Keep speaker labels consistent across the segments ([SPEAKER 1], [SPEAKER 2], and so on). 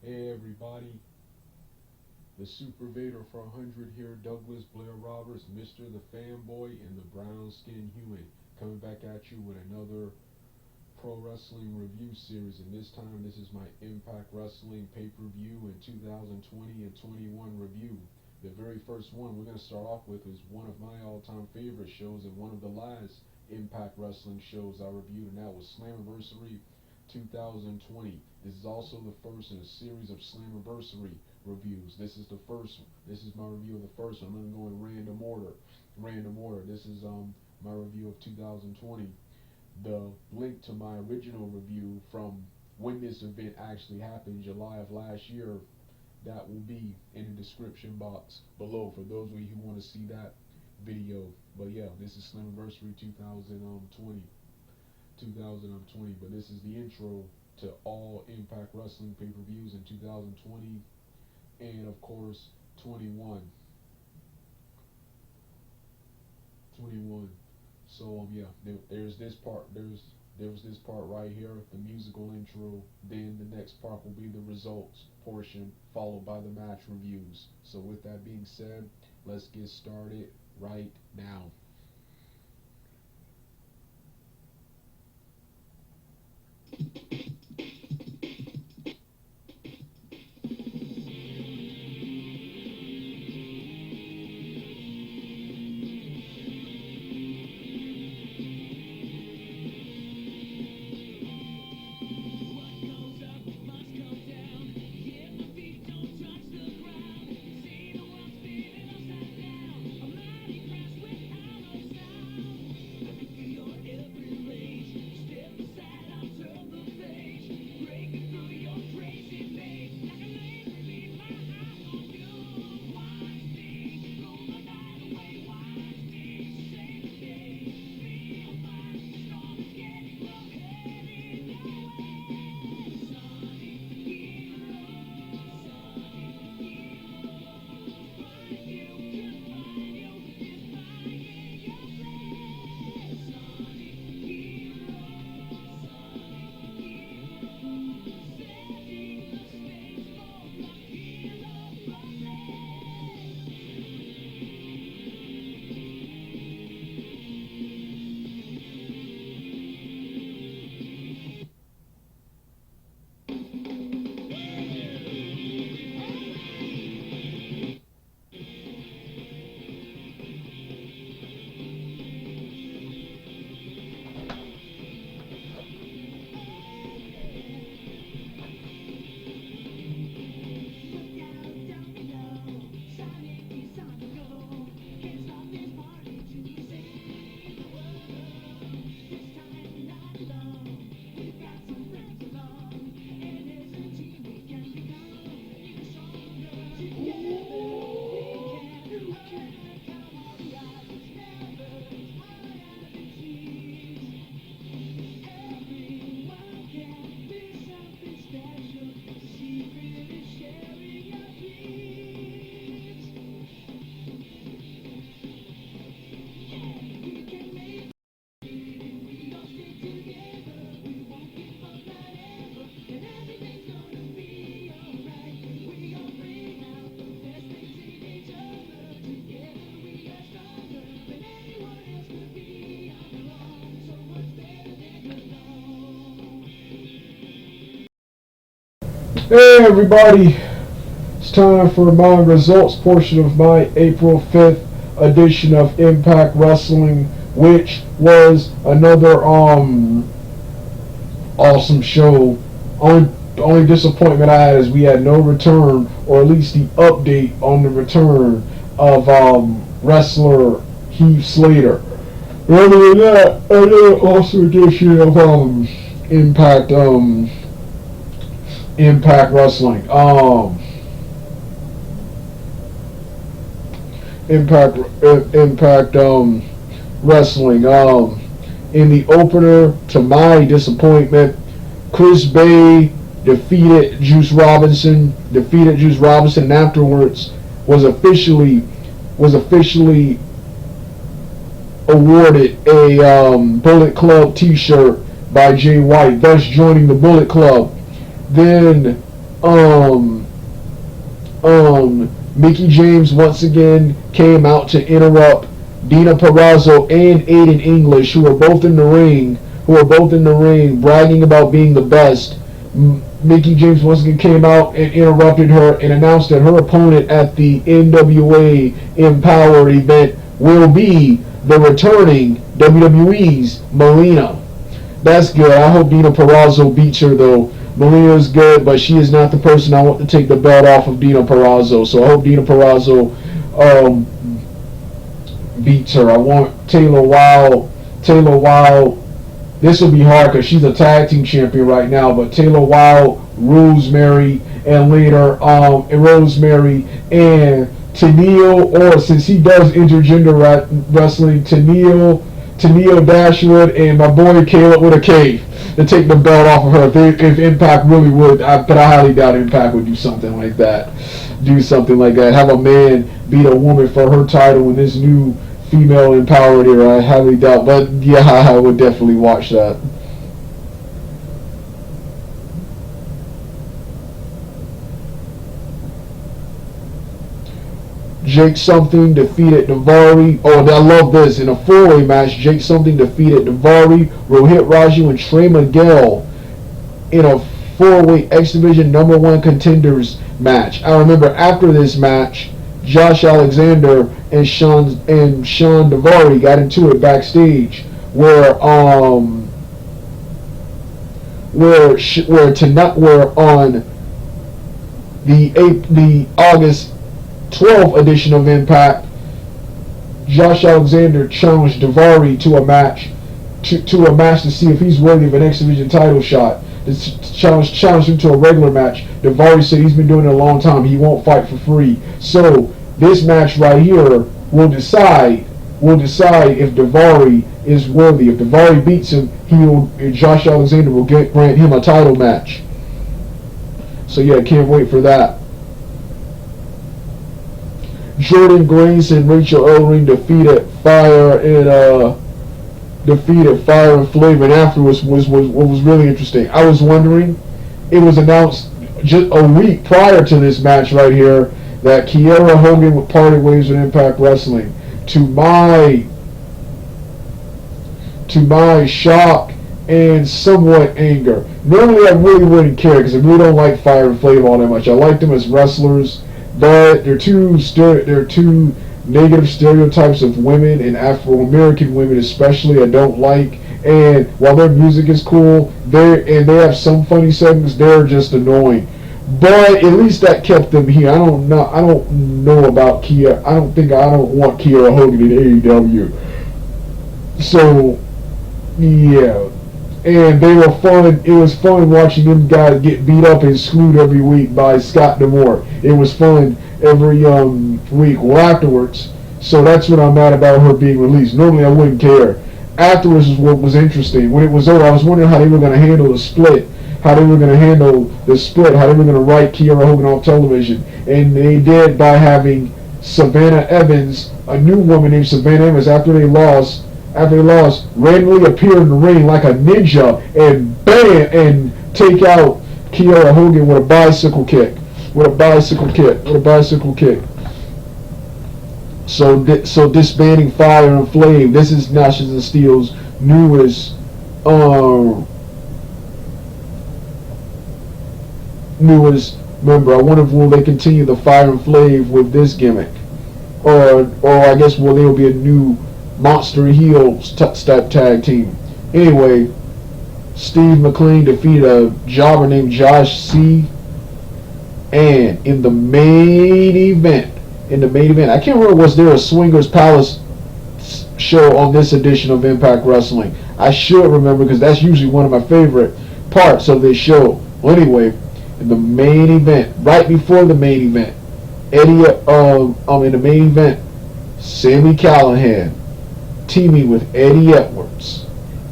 [SPEAKER 1] Hey everybody, the Super Vader for 100 here, Douglas Blair Roberts, Mr. the Fanboy, and the Brown Skin Human, coming back at you with another pro wrestling review series, and this time this is my Impact Wrestling pay-per-view in 2020 and 21 review. The very first one we're going to start off with is one of my all-time favorite shows and one of the last Impact Wrestling shows I reviewed, and that was Slammiversary 2020. This is also the first in a series of Slammiversary reviews. This is the first one. This is my review of the first one. I'm going to go in random order. This is my review of 2020. The link to my original review from when this event actually happened, July of last year, that will be in the description box below for those of you who want to see that video. But yeah, this is Slammiversary 2020. But this is the intro to all Impact Wrestling pay-per-views in 2020 and of course 21. So yeah, there's this part. There's this part right here, the musical intro. Then the next part will be the results portion, followed by the match reviews. So with that being said, let's get started right now. Hey everybody, it's time for my results portion of my April 5th edition of Impact Wrestling, which was another awesome show. Only disappointment I had is we had no return, or at least the update on the return of wrestler Heath Slater. Other than that, another awesome edition of Impact Wrestling. Impact Wrestling. In the opener, to my disappointment, Chris Bay defeated Juice Robinson. And afterwards was officially awarded a Bullet Club T-shirt by Jay White, thus joining the Bullet Club. Then
[SPEAKER 2] Um, Mickie James once again came out to interrupt Dina Purrazzo and Aiden English, who are both in the ring, bragging about being the best. Mickie James once again came out and interrupted her and announced that her opponent at the NWA Empower event will be the returning WWE's Melina. That's good. I hope Dina Purrazzo beats her, though. Melina is good, but she is not the person I want to take the belt off of Dina Purrazzo. So I hope Dina Purrazzo beats her. I want Taylor Wilde. This will be hard because she's a tag team champion right now. But Taylor Wilde, Rosemary, and later Rosemary and Tenille, or since he does intergender wrestling, Tenille Dashwood and my boy Caleb with a K to take the belt off of her. If Impact really would, but I highly doubt Impact would do something like that. Have a man beat a woman for her title in this new female empowered era. I highly doubt, but yeah, I would definitely watch that. Jake Something defeated Daivari. Oh, I love this. In a four-way match, Jake Something defeated Daivari, Rohit Raju, and Trey Miguel in a four-way X Division #1 contenders match. I remember after this match, Josh Alexander and Sean Daivari got into it backstage, where on the August 12th edition of Impact, Josh Alexander challenged Daivari to a match to see if he's worthy of an X Division title shot. Challenged him to a regular match. Daivari said he's been doing it a long time. He won't fight for free. So this match right here will decide if Daivari is worthy. If Daivari beats him, Josh Alexander will grant him a title match. So yeah, can't wait for that. Jordan Grace and Rachel Ellering defeated Fire and Flame, and afterwards was what was really interesting. I was wondering, it was announced just a week prior to this match right here that Kiera Hogan would party ways with Impact Wrestling. To my shock and somewhat anger. Normally I really wouldn't care because I really don't like Fire and Flame all that much. I like them as wrestlers, but they're two negative stereotypes of women, and Afro-American women especially, I don't like. And while their music is cool, they have some funny segments, they're just annoying. But at least that kept them here. I don't know about Kia. I don't want Kiera Hogan in AEW. So yeah. And they were fun. It was fun watching them guys get beat up and screwed every week by Scott D'Amore. It was fun every week. Well, afterwards, so that's what I'm mad about her being released. Normally I wouldn't care. Afterwards is what was interesting. When it was over, I was wondering how they were going to handle the split. How they were going to write Kiera Hogan off television. And they did by having Savannah Evans, a new woman named Savannah Evans, after they lost, randomly appear in the ring like a ninja and bam, and take out Kiera Hogan with a bicycle kick. So disbanding Fire and Flame. This is Nations and Steel's newest member. I wonder if will they continue the Fire and Flame with this gimmick, or I guess there will be a new Monster Heels step tag team. Anyway, Steve McLean defeated a jobber named Josh C. And in the main event, I can't remember, was there a Swingers Palace show on this edition of Impact Wrestling? I should remember because that's usually one of my favorite parts of this show. Well, anyway, in the main event, right before the main event, in the main event, Sami Callihan teaming with Eddie Edwards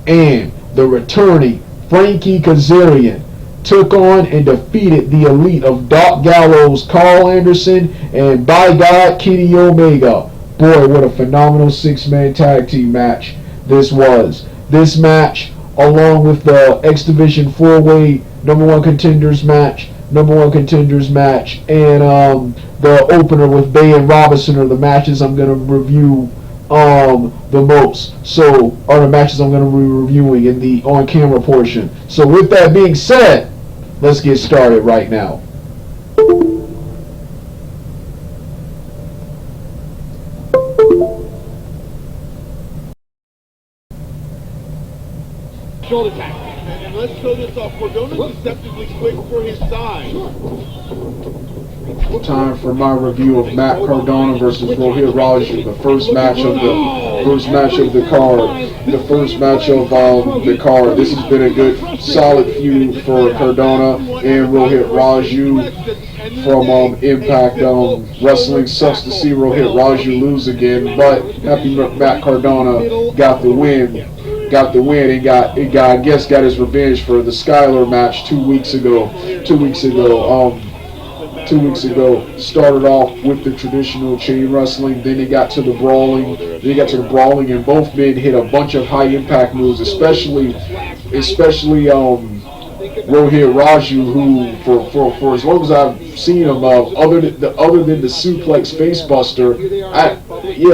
[SPEAKER 2] and the returning Frankie Kazarian took on and defeated the elite of Doc Gallows, Carl Anderson, and by God, Kenny Omega. Boy, what a phenomenal six-man tag team match this was. This match, along with the X Division 4-way #1 contenders match, #1 contenders match, and the opener with Bay and Robinson are the matches I'm going to review the most. So, are the matches I'm going to be reviewing in the on-camera portion. So, with that being said, let's get started right now.
[SPEAKER 3] Shoulder tap. And let's show this off. Cordona's deceptively quick for his size.
[SPEAKER 2] Time for my review of Matt Cardona versus Rohit Raju, the first match of the card. The first match of the card. This has been a good, solid feud for Cardona and Rohit Raju from Impact Wrestling. Sucks to see Rohit Raju lose again, but happy Matt Cardona got the win. And got his revenge for the Skylar match 2 weeks ago. 2 weeks ago, started off with the traditional chain wrestling. Then they got to the brawling. And both men hit a bunch of high impact moves, especially Rohit Raju, who for as long as I've seen him, other than the suplex facebuster,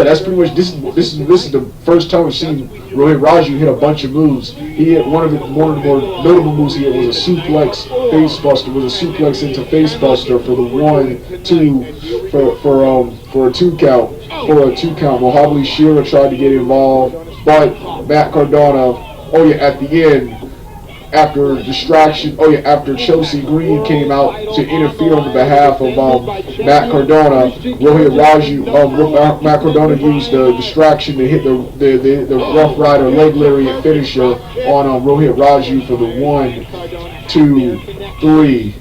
[SPEAKER 2] that's pretty much this is the first time I've seen Rohit Raju hit a bunch of moves. He hit one of the more notable moves he hit was a suplex facebuster, was a suplex into facebuster for the 1-2 for a 2 count. Mohabli Shira tried to get involved, but Matt Cardona, at the end, after Chelsea Green came out to interfere on the behalf of Matt Cardona, Matt Cardona used the distraction to hit the Rough Rider leg lariat finisher on Rohit Raju for the 1-2-3.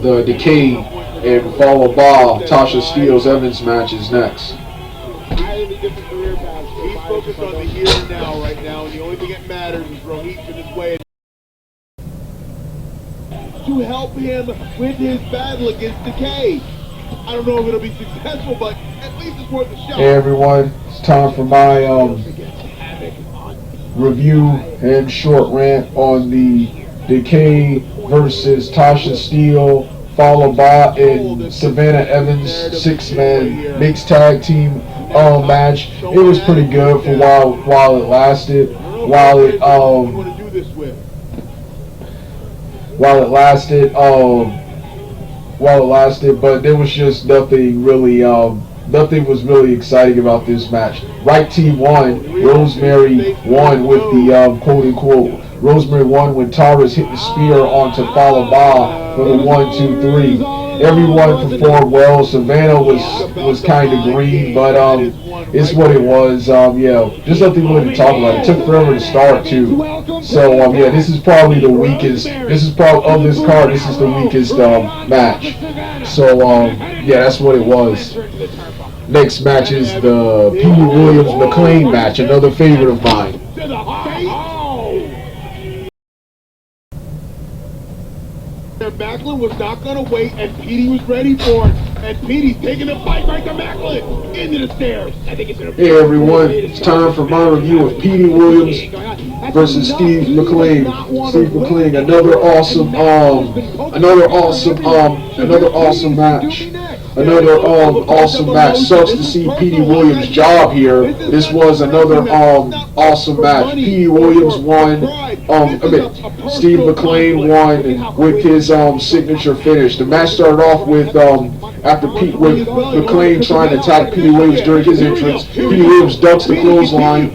[SPEAKER 2] The Decay and followed by Tasha Steele's Evans match is next.
[SPEAKER 3] He's focused on the here and now right now, and the only thing that matters is Rohit's in his way to help him with his battle against Decay. I don't know if it'll be successful, but at least it's worth a shot.
[SPEAKER 2] Hey everyone, it's time for my review and short rant on the Decay versus Tasha Steele, followed by in Savannah Evans 6-man mixed tag team match. It was pretty good for while it lasted. While it lasted, but there was just nothing was really exciting about this match. Right team won. Rosemary won with the quote unquote. Rosemary won when Tara's hit the spear onto Falaba for the 1-2-3. Everyone performed well. Savannah was kind of green, but it's what it was. Just nothing really to talk about. It took forever to start too. So this is probably the weakest. This is probably of this card. This is the weakest match. So that's what it was. Next match is the Petey Williams McLean match, another favorite of mine.
[SPEAKER 3] Macklin was not going to wait, and Petey was ready for it. And Petey's taking the fight right to Macklin into the stairs. I think it's
[SPEAKER 2] Hey everyone, it's time for my review of Petey Williams versus Steve McLean. Steve McLean, another awesome match. Another awesome match. Sucks to see Petey Williams' job here. This was another awesome match. Petey Williams won. Steve McLean won with his signature finish. The match started off with with McLean trying to attack Petey Williams during his entrance. Petey Williams ducks the clothesline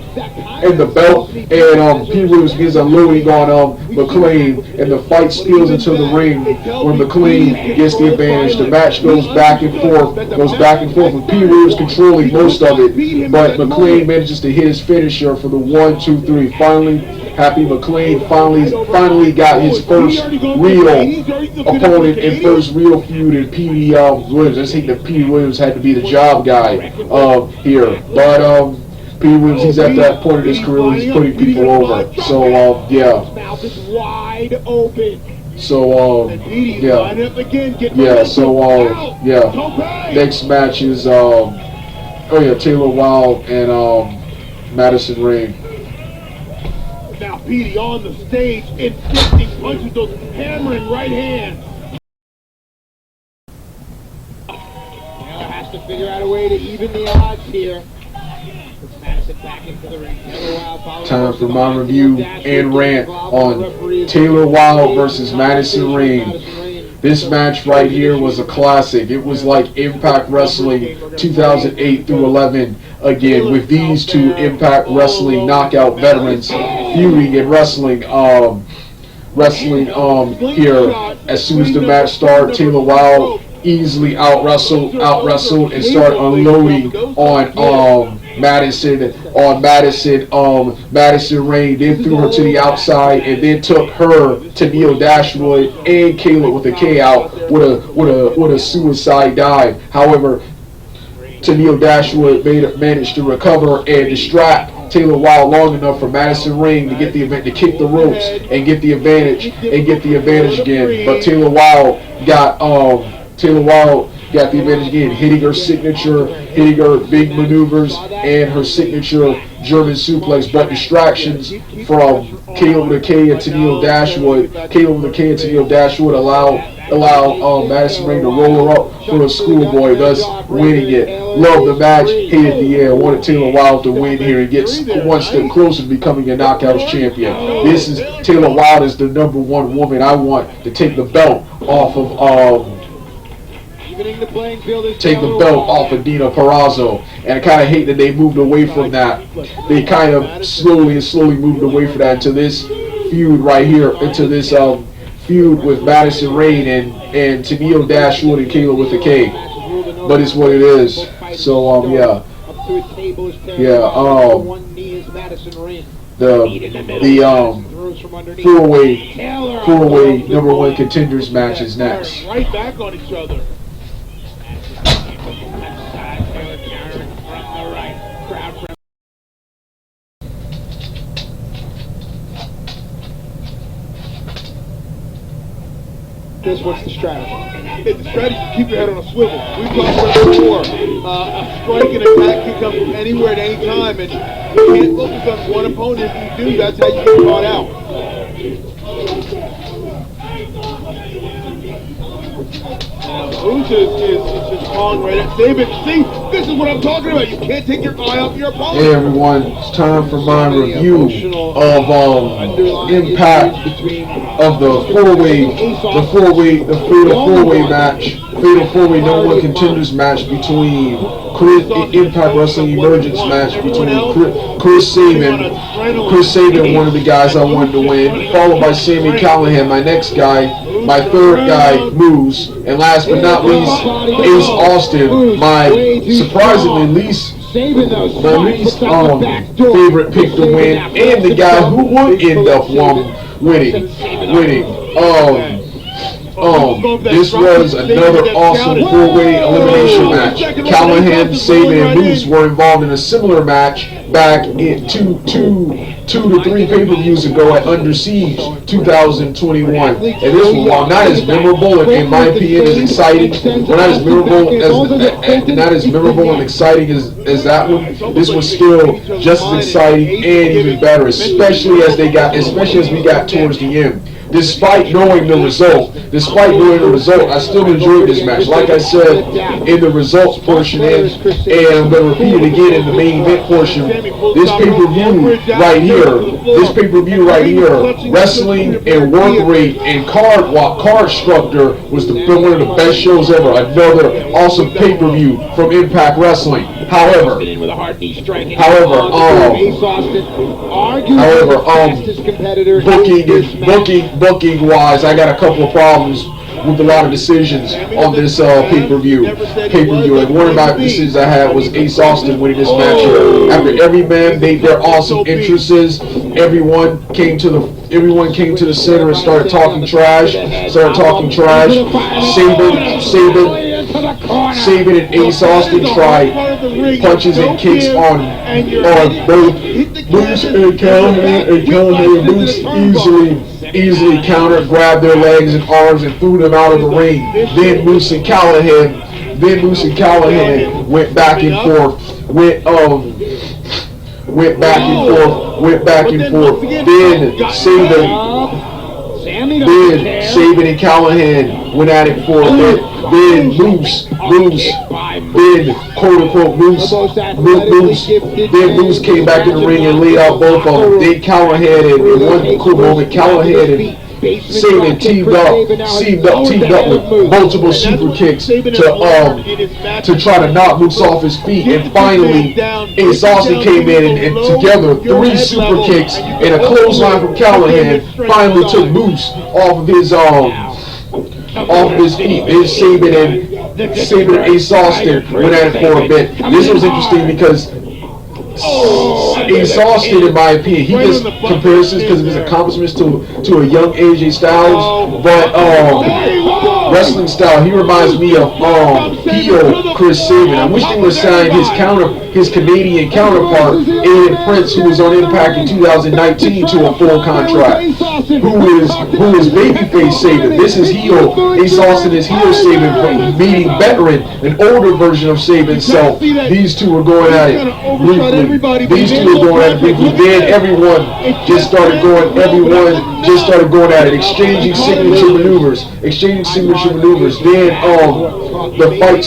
[SPEAKER 2] and the belt, and Petey Williams begins unloading on McLean, and the fight spills into the ring when McLean gets the advantage. The match goes back and forth, with Petey Williams controlling most of it, but McLean manages to hit his finisher for the 1-2-3. Finally, Happy McLean finally got his first real opponent and first real feud in Petey Williams. I think that Petey Williams had to be the job guy here, but Petey Williams, he's at that point in his career where he's putting people over. So
[SPEAKER 3] Mouth is wide open.
[SPEAKER 2] So Next match is Taylor Wilde and Madison Rain.
[SPEAKER 3] Now Petey on the stage, inflicting punches, those hammering right hands. Taylor has to figure out a way to even the odds here. Puts Madison back into the ring.
[SPEAKER 2] Time for my review and rant on Taylor Wilde versus Madison Rayne. This match right here was a classic. It was like Impact Wrestling 2008 through 11 again, with these two Impact Wrestling knockout veterans feuding and wrestling here. As soon as the match started, Taylor Wilde easily out wrestled and started unloading on Madison Rayne, then threw her to the outside and then took her to Neil Dashwood and Kayla with a K out with a suicide dive. However, Neil Dashwood managed to recover and distract Taylor Wilde long enough for Madison Rayne to get the event, to kick the ropes and get the advantage again. But Taylor Wilde got the advantage again, hitting her big maneuvers and her signature German suplex, but distractions from Kayla with a K and Neil Dashwood allow Madison Rayne to roll her up for a schoolboy, thus winning it. Loved the match, hated the air, wanted Taylor Wilde to win here and get one step closer to becoming a Knockouts champion. Taylor Wilde is the #1 woman I want to take the belt off of Dina Purrazzo, and I kind of hate that they moved away from that. They kind of slowly moved away from that into this feud right here, into this feud with Madison Rayne and Neil Dashwood and Kayla with a K. But it's what it is. So the four-way #1 contenders match is next.
[SPEAKER 3] Right back on each other. What's the strategy? The strategy is to keep your head on a swivel. We've talked about it before. A strike and attack can come from anywhere at any time, and you can't focus on one opponent. If you do, that's how you get caught out. Uso is just calling right at Saban. See, this is what I'm talking about. You can't take your eye off your opponent.
[SPEAKER 2] Hey everyone, it's time for my review of Impact of the four-way match, fatal four-way #1 contenders match between Impact Wrestling Emergence match between Chris Sabin, one of the guys I wanted to win, followed by Sami Callihan, my third guy, Moose, and last but not least, Ace Austin, my surprisingly least favorite pick to win, and the guy who would end up winning. This was another awesome four-way elimination match. Callihan, Sabin, and Moose were involved in a similar match back in two to three pay-per-views ago at Under Siege 2021. And this was, while not as memorable and in my opinion as exciting, not as memorable and exciting as that one, this was still just as exciting and even better, especially as we got towards the end. Despite knowing the result, I still enjoyed this match. Like I said in the results portion, and I'm going to repeat it again in the main event portion, this pay-per-view right here, wrestling and work rate and card structure was one of the best shows ever. Another awesome pay-per-view from Impact Wrestling. However, booking wise, I got a couple of problems with a lot of decisions on this pay-per-view. And one of my decisions I had was Ace Austin winning this match here. After every man made their awesome entrances, everyone came to the center and started talking trash. Sabin and Ace Austin tried punches and kicks on both Moose and Callihan, and Moose easily countered, grabbed their legs and arms and threw them out of the ring. Then Moose and Callihan went back and forth went back and forth. Then Saban and Callahan went at it for a bit. Then Moose, then quote-unquote Moose came back in the ring and laid out both of them. Then Callahan, and in one cool moment, Callahan and Saban teamed up with multiple super kicks to try to knock Moose off his feet. And finally, Ace Austin came in and together 3 super kicks and a clothesline from Callahan finally took Moose off of his feet. And Saban and Ace Austin went at it for a bit. This was interesting because Ace Austin, in my opinion, he gets comparisons because of his accomplishments to a young AJ Styles, but wrestling style, he reminds me of heel Chris Sabin. I wish they would sign his Canadian counterpart, Aiden Prince, who was on Impact in 2019, to a full contract. Who is babyface Sabin? This is heel. Ace Austin is heel Sabin, meaning veteran, an older version of Sabin. So these two were going at it briefly. Then everyone just started going at it, exchanging signature maneuvers. Then the fight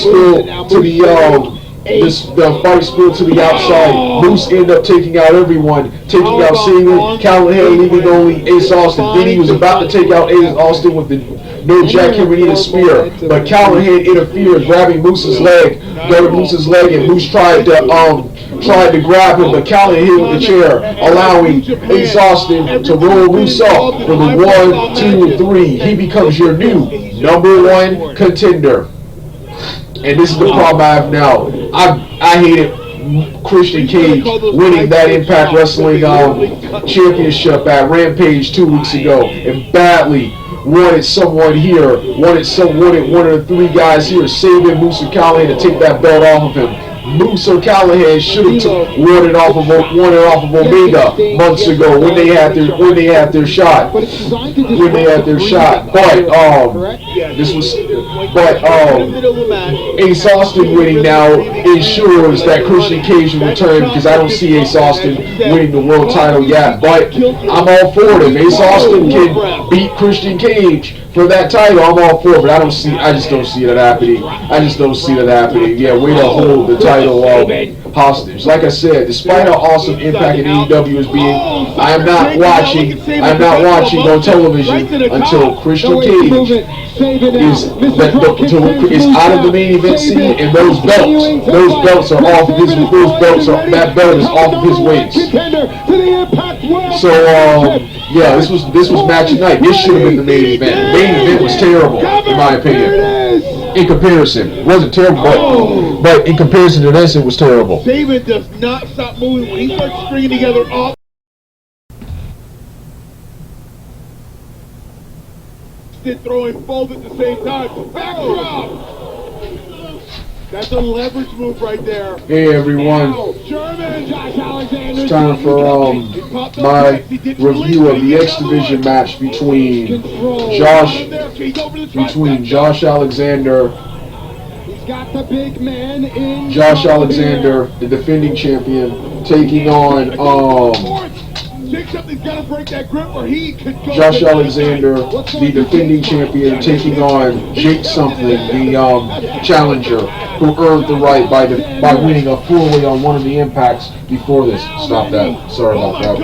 [SPEAKER 2] spilled to the outside. Moose ended up taking out everyone, taking out Saban, Callahan, leaving only Ace Austin. Then he was about to take out Ace Austin with the no Jack Henry spear, but Callahan interfered, grabbing Moose's leg, and Moose tried to grab him, but Callahan hit with the chair, allowing Ace Austin to roll Moose up for the 1, 2, and 3. He becomes your new #1 contender. And this is the problem I have now. I hated Christian Cage winning that Impact Wrestling Championship at Rampage 2 weeks ago, and badly wanted one of the 3 guys here, Saban, Moose, or Callahan, to take that belt off of him. Moose or Callahan should have won it off of Omega months ago when they had their shot. But Ace Austin winning now ensures that Christian Cage will return, because I don't see Ace Austin winning the world title yet. But I'm all for it. If Ace Austin can beat Christian Cage for that title, I'm all for it, but I just don't see that happening. Yeah, way to hold the title hostage. Like I said, despite how awesome Impact and AEW is being, I am not watching on television until Christian Cage is out of the main event scene, and those belts are off of that belt is off of his waist. So yeah, this was match of night. This should have been the main event. The main event was terrible, in my opinion. In comparison, it wasn't terrible, but in comparison to this, it was terrible.
[SPEAKER 3] Saban does not stop moving when he starts stringing together all. Throwing both at the same time. Backdrop. That's a leverage move right there.
[SPEAKER 2] Hey everyone, it's time for my review of the X Division match between Josh Alexander, the defending champion, taking on Josh Alexander, the defending champion, taking on Jake something, the challenger, who earned the right by winning a four-way on one of the impacts before this. Stop that. Sorry about that.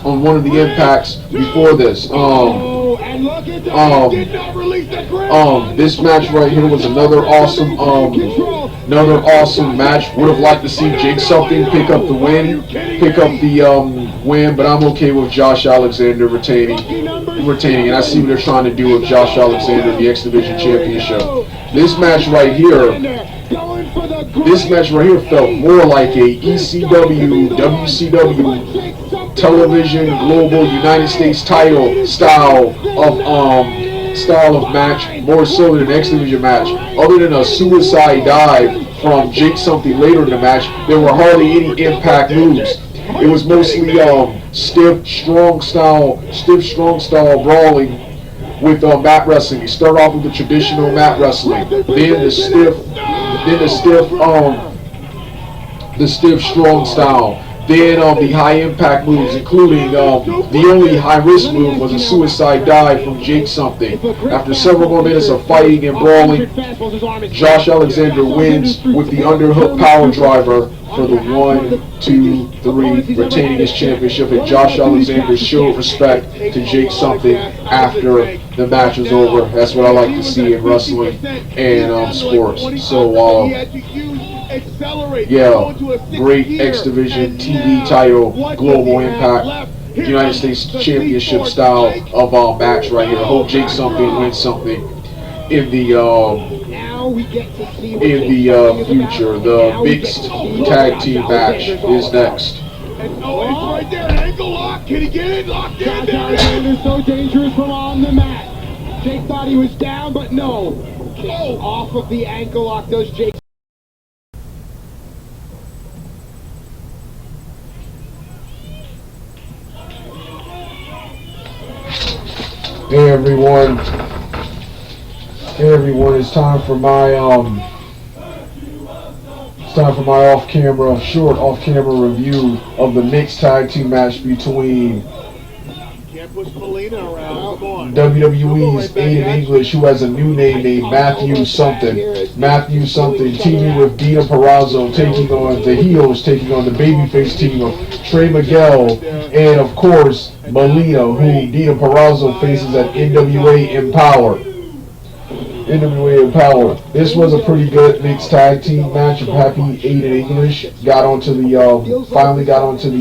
[SPEAKER 2] On one of the impacts before this. This match right here was another awesome match. Would have liked to see Jake something pick up the win, but I'm okay with Josh Alexander retaining, and I see what they're trying to do with Josh Alexander, the X Division Championship. This match right here felt more like a ECW, WCW television global United States title style of match, more so than an X Division match. Other than a suicide dive from Jake something later in the match, there were hardly any impact moves. It was mostly stiff, strong style brawling with mat wrestling. You start off with the traditional mat wrestling, then the stiff strong style, Then the high impact moves, including the only high risk move was a suicide dive from Jake Something. After several more minutes of fighting and brawling, Josh Alexander wins with the underhook power driver for the 1, 2, 3, retaining his championship. And Josh Alexander showed respect to Jake Something after the match was over. That's what I like to see in wrestling and sports. So, yeah, great X Division TV title, Global Impact, United States Championship style of match right here. I hope Jake Something wins something in the future. The mixed tag team match is next.
[SPEAKER 3] Oh, he's right there, an ankle lock. Can he get it? Locked in there.
[SPEAKER 4] Alexander's so dangerous from on the mat. Jake thought he was down, but no. Off of the ankle lock does Jake.
[SPEAKER 2] Hey everyone. Hey everyone, it's time for my short off-camera review of the mixed tag team match between
[SPEAKER 3] Can't push Melina around. Come on.
[SPEAKER 2] WWE's Aiden English, who has a new name named Matthew Something. Matthew Something teaming with Dina Purrazzo, taking on the heels, taking on the babyface team of Trey Miguel, and of course Melina, who Dina Purrazzo faces at NWA Empower. This was a pretty good mixed tag team match. I'm happy Aiden English finally got onto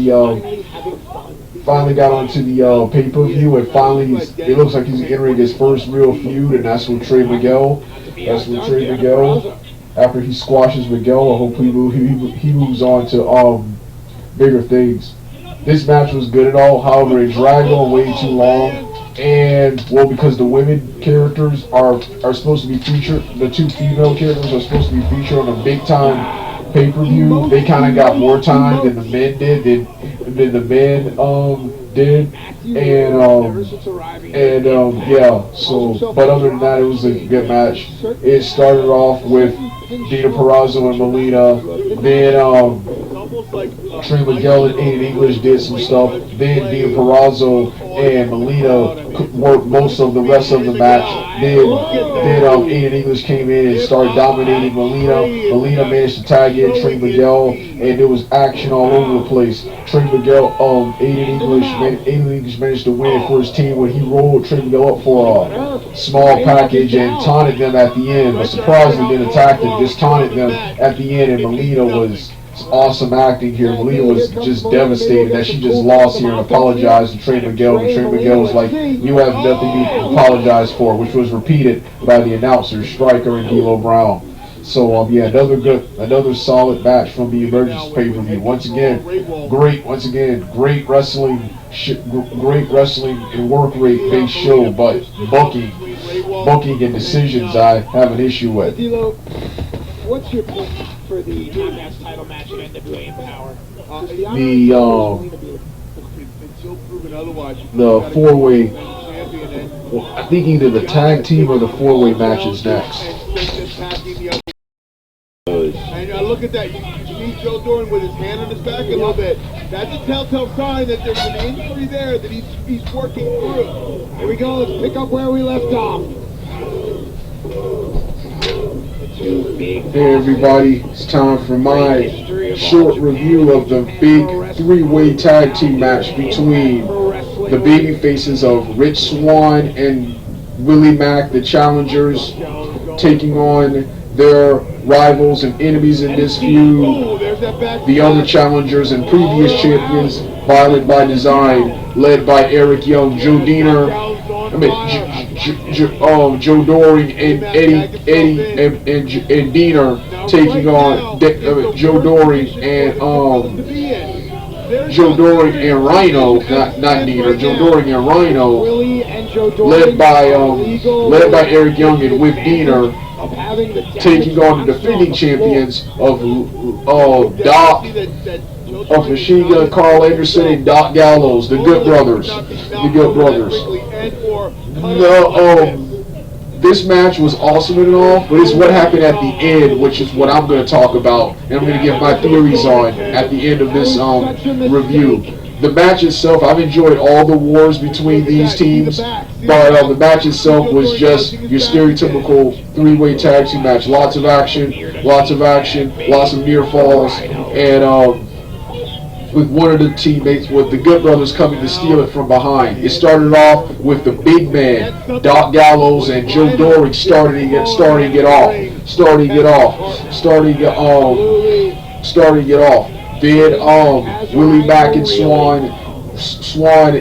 [SPEAKER 2] the pay-per-view, and finally it looks like he's entering his first real feud, and that's with Trey Miguel. After he squashes Miguel, I hope he moves on to bigger things. This match was good at all, however it dragged on way too long. And, well, because the women characters are supposed to be featured, the two female characters are supposed to be featured on a big-time pay-per-view, they kind of got more time than the men did, but other than that, it was a good match. It started off with Dina Purrazzo and Melina, then Trey Miguel and Aiden English did some stuff, then Dina Purrazzo and Melina worked most of the rest of the match, then Aiden English came in and started dominating Melina. Melina managed to tag in Trey Miguel, and there was action all over the place. Aiden English managed to win it for his team when he rolled Trey Miguel up for a small package and taunted them at the end, but surprisingly didn't attack them, just taunted them at the end, and Melina was awesome acting here. Melina was just devastated that she just lost here and apologized to Trey Miguel, and Trey Miguel was like, "You have nothing to apologize for," which was repeated by the announcers, Stryker and D'Lo Brown. So another solid match from the Emergence pay-per-view. Once again, great wrestling and work rate based show, but booking and decisions I have an issue with.
[SPEAKER 4] What's your pick for the Combat title match at NWA Empower?
[SPEAKER 2] The four-way. Well, I think either the tag team or the four-way match is next.
[SPEAKER 3] And look at that. You see Joe Doran with his hand on his back a little bit. That's a telltale sign that there's an injury there that he's working through.
[SPEAKER 4] Here we go. Let's pick up where we left off.
[SPEAKER 2] Hey everybody, it's time for my short review of the big three-way tag team match between the baby faces of Rich Swann and Willie Mack, the challengers, taking on their rivals and enemies in this feud, the other challengers and previous champions, Violent by Design, led by Eric Young, Joe Doring and and Diener, taking on Joe Doring and Rhino, not Diener, Joe Doring and Rhino, led by Eric Young and Whip Diener, taking on the defending champions of Machine Gun Carl Anderson and Doc Gallows, the Good Brothers. this match was awesome and all, but it's what happened at the end, which is what I'm going to talk about, and I'm going to give my theories on at the end of this review. The match itself, I've enjoyed all the wars between these teams, but the match itself was just your stereotypical three-way tag team match. Lots of action, lots of near falls, and with one of the teammates, with the Good Brothers coming to steal it from behind. It started off with the big man, Doc Gallows and Joe Doring starting it off. Then Willie Mack and Swan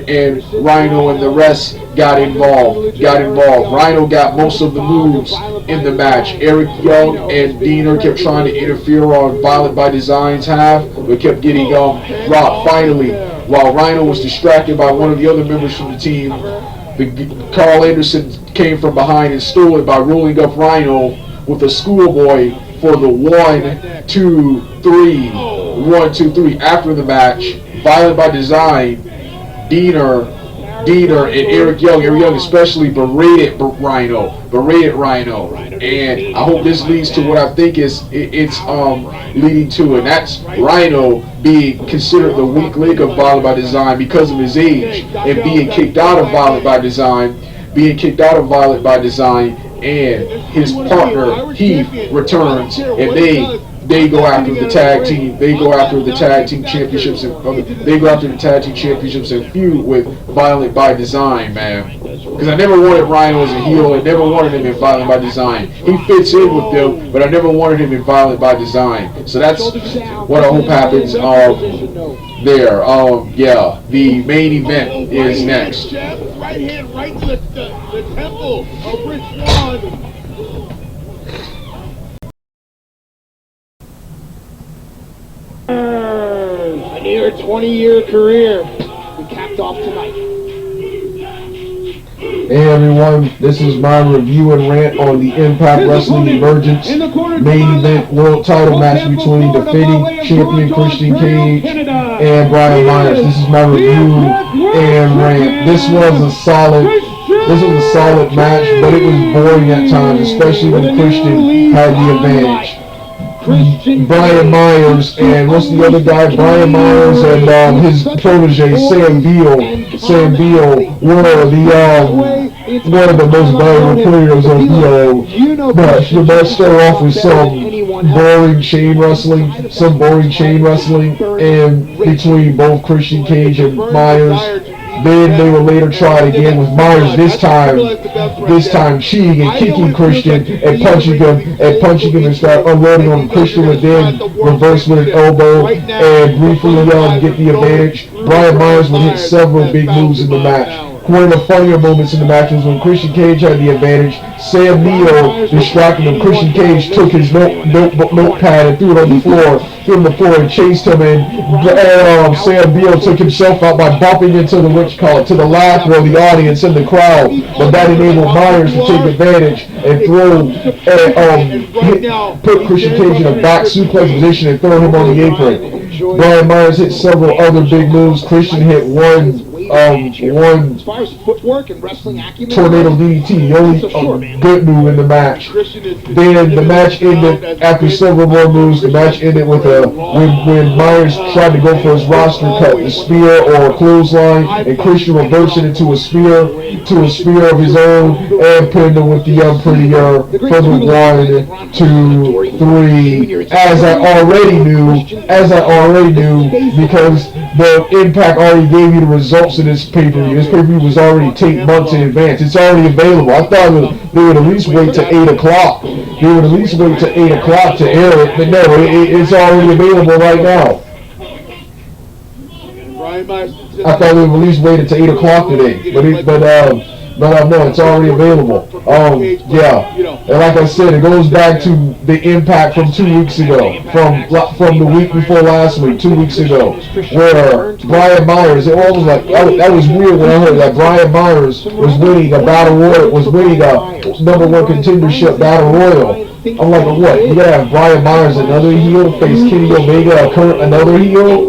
[SPEAKER 2] and Rhino and the rest got involved. Rhino got most of the moves in the match. Eric Young and Diener kept trying to interfere on Violent by Design's half, but kept getting rocked. Finally, while Rhino was distracted by one of the other members from the team, Carl Anderson came from behind and stole it by rolling up Rhino with a schoolboy for the 1, 2, 3. 1, 2, 3. After the match, Violent by Design, Diener and Eric Young especially berated Rhino, and I hope this leads to what I think it's leading to, and that's Rhino being considered the weak link of Violent by Design because of his age, and being kicked out of Violent by Design, and his partner Heath returns, and they go after the tag team. They go after the tag team championships and feud with Violent by Design, man. Because I never wanted Rhino as a heel. I never wanted him in Violent by Design. He fits in with them, but I never wanted him in Violent by Design. So that's what I hope happens there. Yeah, the main event is next.
[SPEAKER 3] Right hand, right to the temple of Rich Swann.
[SPEAKER 4] A near 20-year career we capped off tonight.
[SPEAKER 2] Hey everyone, this is my review and rant on the Impact Wrestling Emergence main event world title match between defending champion Christian Cage and Brian Myers. This is my review and rant. This was a solid match, but it was boring at times, especially when Christian had the advantage. Brian Myers and what's the other guy? Brian Myers and his protege Sam Beal were one of the most valuable players of the match. The match started off with some boring chain wrestling, and between both Christian Cage and Myers. Then they were later tried again with Myers this time cheating and kicking Christian and punching him and start unloading on Christian, would then reverse with an elbow and briefly get the advantage. Brian Myers would hit several big moves in the match. One of the funnier moments in the match was when Christian Cage had the advantage. Sam Neo distracted him. Christian Cage took his notepad and threw it on the floor. And chased him, and Sam Beal took himself out by bumping into the laughter of the audience in the crowd. But that enabled Myers to take advantage and put Christian Cage in a back suplex position and throw him on the apron. Brian Myers hit several other big moves. Christian hit one
[SPEAKER 4] as far as footwork and wrestling acumen,
[SPEAKER 2] tornado DDT, the only good move in the match. Then the match ended after several more moves. The match ended with when Myers tried to go for his roster cut, the spear or a clothesline, and Christian reversed it into a spear of his own and pinned him with the Prettier for the 1, 2, 3. As I already knew, because the Impact already gave you the results of this pay-per-view. This pay-per-view was already taped months in advance. It's already available. I thought they would at least wait to 8 o'clock. They would at least wait to 8 o'clock to air it, but no, it's already available right now. I thought we would at least wait until 8 o'clock today, but no, it's already available. Yeah, and like I said, it goes back to the Impact from 2 weeks ago, from the week before last week, 2 weeks ago, where Brian Myers. It was like that was weird when I heard that Brian Myers was winning a battle royal, was winning a #1 contendership battle royal. I'm like, what? You gotta have Brian Myers, another heel, face Kenny Omega, another heel.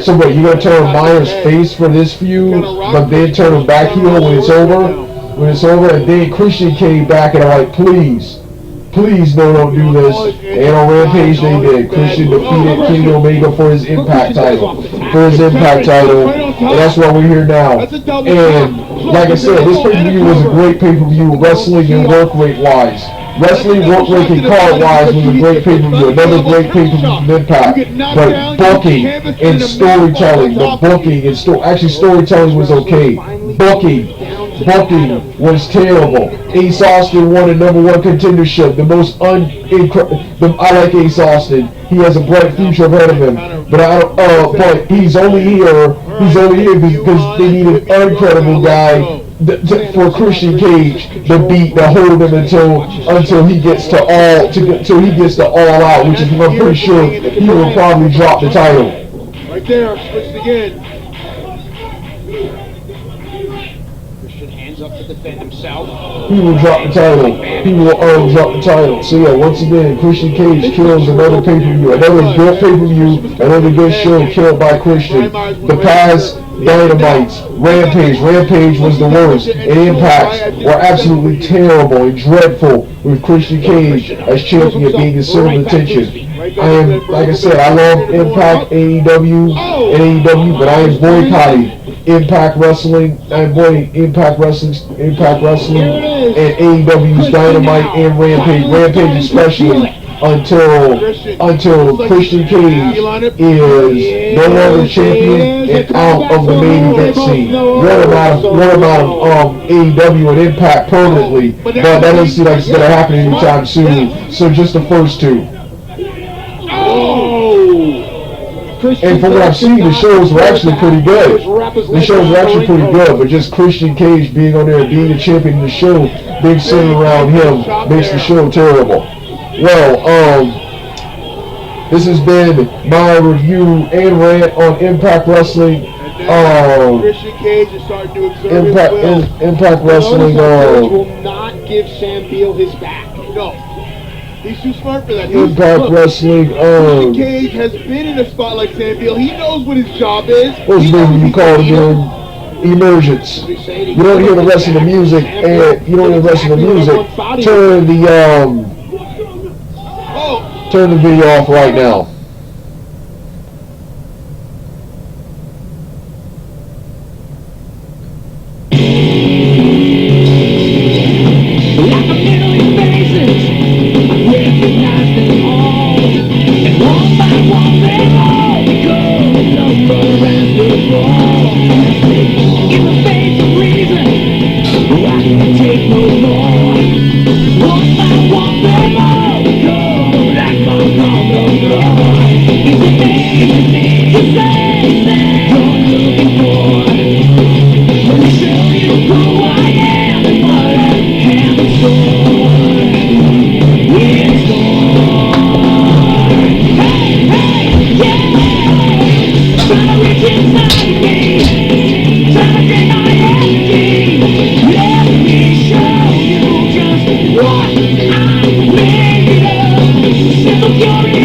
[SPEAKER 2] So what? You gonna turn Myers face for this feud, but then turn him back heel when it's over? when it's over, and then Christian came back and I'm like, please, no, don't do this. And on Rampage they did. Christian defeated Kenny Omega for his Impact title. And that's why we're here now. And like I said, this pay-per-view was a great pay-per-view, wrestling and work rate wise. Wrestling, work rate, and card wise was a great pay-per-view. Another great pay-per-view from Impact. But booking and storytelling, actually storytelling was okay. Booking was terrible. Ace Austin won a #1 contendership. I like Ace Austin. He has a bright future ahead of him. But he's only here because they need an uncredible guy for Christian Cage to hold him until he gets to all out, which is I'm pretty sure he will probably drop the title.
[SPEAKER 3] Right there, switched again.
[SPEAKER 4] Up to defend himself.
[SPEAKER 2] He will drop the title. He will drop the title. So yeah, once again, Christian Cage kills another pay-per-view. Another good pay-per-view. Another good show killed by Christian. The past Dynamites, Rampage was the worst. And Impacts were absolutely terrible and dreadful with Christian Cage as champion being his center of attention. Like I said, I love Impact, AEW, but I am boycotting Impact Wrestling, and AEW's Dynamite and Rampage especially until Christian Cage is no longer champion and out of the main event scene. What about AEW and Impact permanently? But that doesn't seem like it's going to happen anytime soon. So just the first two. And from what I've seen, the shows were actually pretty good. But just Christian Cage being on there and being the champion of the show, being centered around him, makes the show terrible. Well, this has been my review and rant on Impact Wrestling.
[SPEAKER 3] Christian Cage is starting to exert
[SPEAKER 2] Impact Wrestling.
[SPEAKER 4] Will not give Sam Beal his back.
[SPEAKER 3] No. He's too smart for that.
[SPEAKER 2] Impact Wrestling.
[SPEAKER 3] Christian Cage has been in a spot like Sam Beal. He knows what his job is.
[SPEAKER 2] What's the name you call it again? Emergence. You don't hear the rest of the music, and you don't hear the rest of the music. Turn the video off right now.
[SPEAKER 5] You're